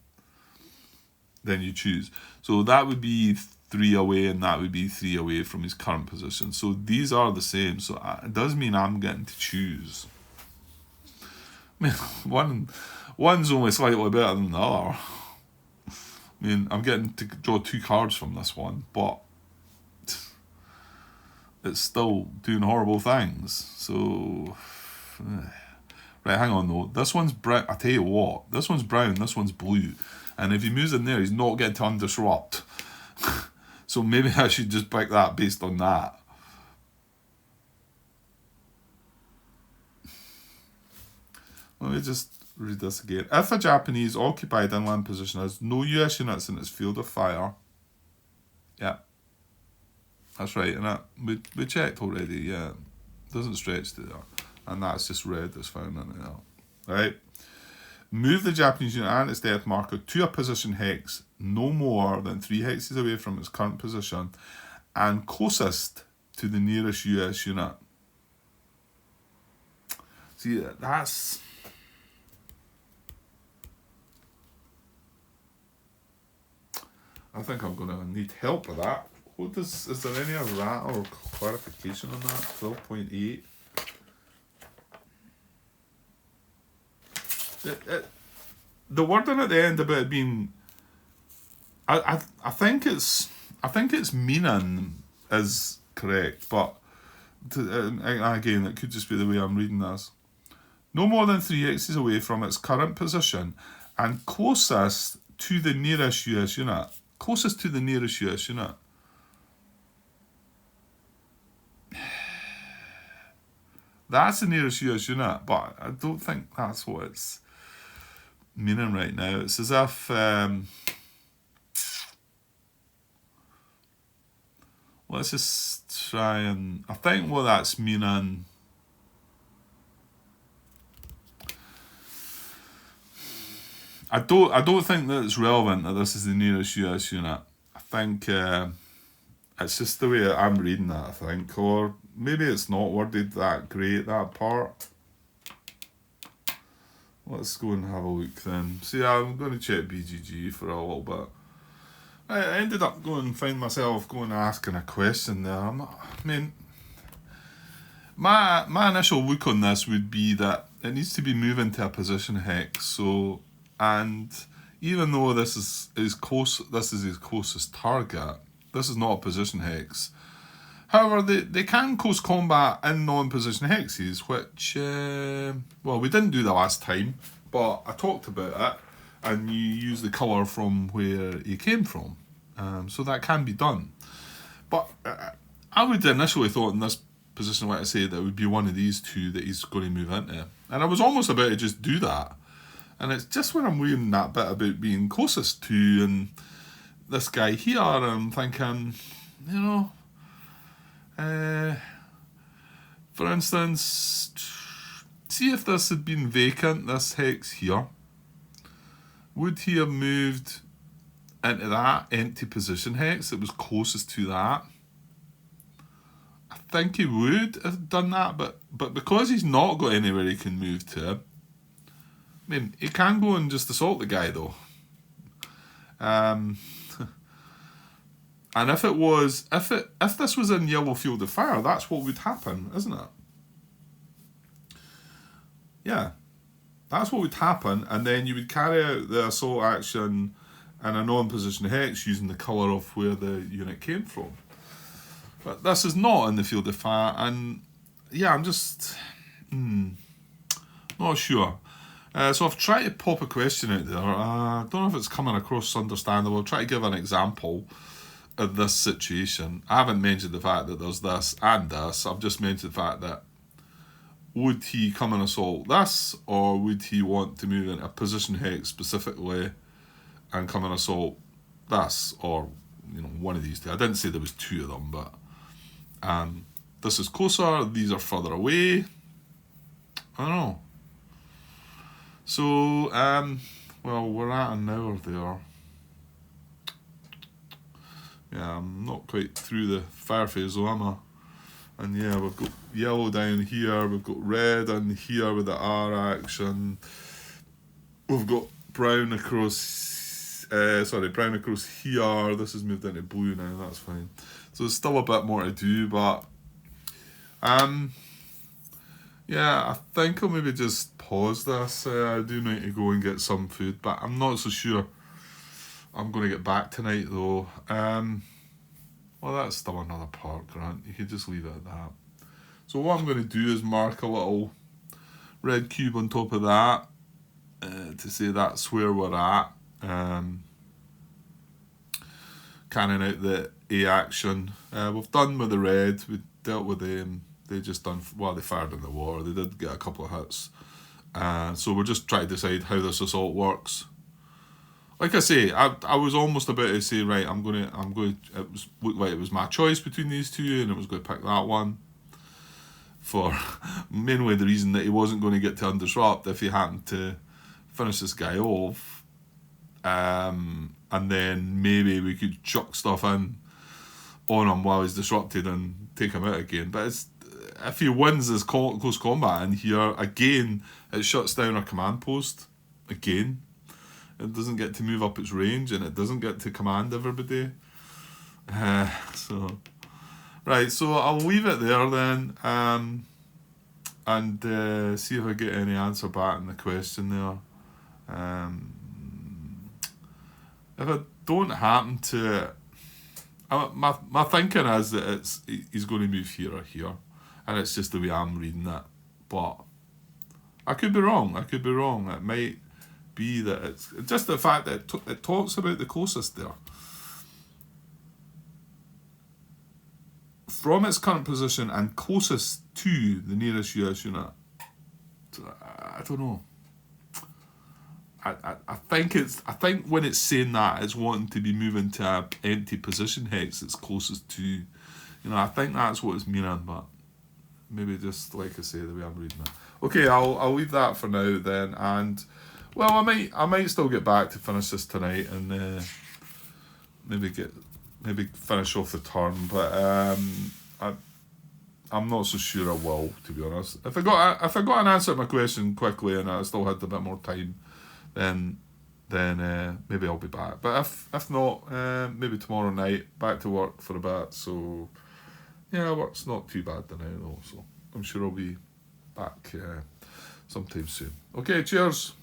then you choose. So that would be 3 away and that would be 3 away from his current position. So these are the same. So it does mean I'm getting to choose. I mean, one's only slightly better than the other. I mean, I'm getting to draw 2 cards from this one, but it's still doing horrible things. So, Right, hang on though. This one's brown. I tell you what, this one's brown, this one's blue. And if he moves in there, he's not getting to undisrupt. So maybe I should just pick that based on that. Let me just read this again. If a Japanese occupied inland position has no US units in its field of fire. Yeah. That's right, and we checked already, yeah. Doesn't stretch to there. And that's just red that's found in there. Right? Move the Japanese unit and its depth marker to a position hex no more than 3 hexes away from its current position and closest to the nearest US unit. See, that's... I think I'm going to need help with that. Is there any errata or clarification on that? 12.8. The wording at the end about it being, I think it's meaning is correct, but again, it could just be the way I'm reading this. No more than 3 hexes away from its current position and closest to the nearest US unit. Closest to the nearest US unit. That's the nearest US unit, but I don't think that's what it's meaning right now. It's as if let's just try and I think what that's meaning. I don't think that it's relevant that this is the nearest US unit. I think it's just the way I'm reading that, I think, or maybe it's not worded that great, that part. Let's go and have a look then. See, I'm going to check BGG for a little bit. I ended up find myself asking a question there. I mean, my initial look on this would be that it needs to be moving to a position hex. So, and even though this is his closest target, this is not a position hex. However, they can close combat in non-position hexes, which, well, we didn't do that last time, but I talked about it, and you use the colour from where he came from. So that can be done. But I would initially thought in this position, like I say, that it would be one of these two that he's going to move into. And I was almost about to just do that. And it's just when I'm reading that bit about being closest to and this guy here, I'm thinking, you know, for instance, see if this had been vacant, this hex here, would he have moved into that empty position hex that was closest to that? I think he would have done that, but because he's not got anywhere he can move to, I mean, he can go and just assault the guy though. And if this was in yellow field of fire, that's what would happen, isn't it? Yeah, that's what would happen, and then you would carry out the assault action in a non-position hex using the colour of where the unit came from. But this is not in the field of fire, and yeah, I'm just not sure. So I've tried to pop a question out there. I don't know if it's coming across understandable. I'll try to give an example of this situation. I haven't mentioned the fact that there's this and this. I've just mentioned the fact that would he come and assault this, or would he want to move into a position hex specifically and come and assault this, or one of these two. I didn't say there was two of them, but this is closer, these are further away. I don't know. So, well, we're at an hour there. Yeah, I'm not quite through the fire phase though, am I? And yeah, we've got yellow down here, we've got red in here with the R action. We've got brown across, brown across here. This has moved into blue now, that's fine. So there's still a bit more to do, but yeah, I think I'll maybe just pause this. I do need to go and get some food, but I'm not so sure I'm going to get back tonight though. Well, that's still another part, Grant. You could just leave it at that. So what I'm going to do is mark a little red cube on top of that to say that's where we're at. Canning out the A action. We've done with the red. We dealt with them. They just done, well, they fired in the water. They did get a couple of hits. So we're just trying to decide how this assault works. Like I say, I was almost about to say, right, I'm going. It looked like it was my choice between these two, and I was going to pick that one. For mainly the reason that he wasn't going to get to undisrupt if he happened to finish this guy off. And then maybe we could chuck stuff in on him while he's disrupted and take him out again. But if he wins this close combat in here, again, it shuts down our command post. Again, it doesn't get to move up its range, and it doesn't get to command everybody. Right, so I'll leave it there then, and see if I get any answer back in the question there. If I don't happen to, my thinking is that he's going to move here or here, and it's just the way I'm reading it. But I could be wrong. It might be that it's just the fact that it talks about the closest there. From its current position and closest to the nearest US unit. I don't know. I think when it's saying that, it's wanting to be moving to an empty position hex it's closest to. I think that's what it's meaning, but maybe just like I say, the way I'm reading it. Okay, I'll leave that for now then, and well, I might still get back to finish this tonight and maybe finish off the turn, but I'm not so sure I will, to be honest. If I got an answer to my question quickly and I still had a bit more time, then maybe I'll be back. But if not, maybe tomorrow night, back to work for a bit. So yeah, work's not too bad now though. So I'm sure I'll be back sometime soon. Okay, cheers.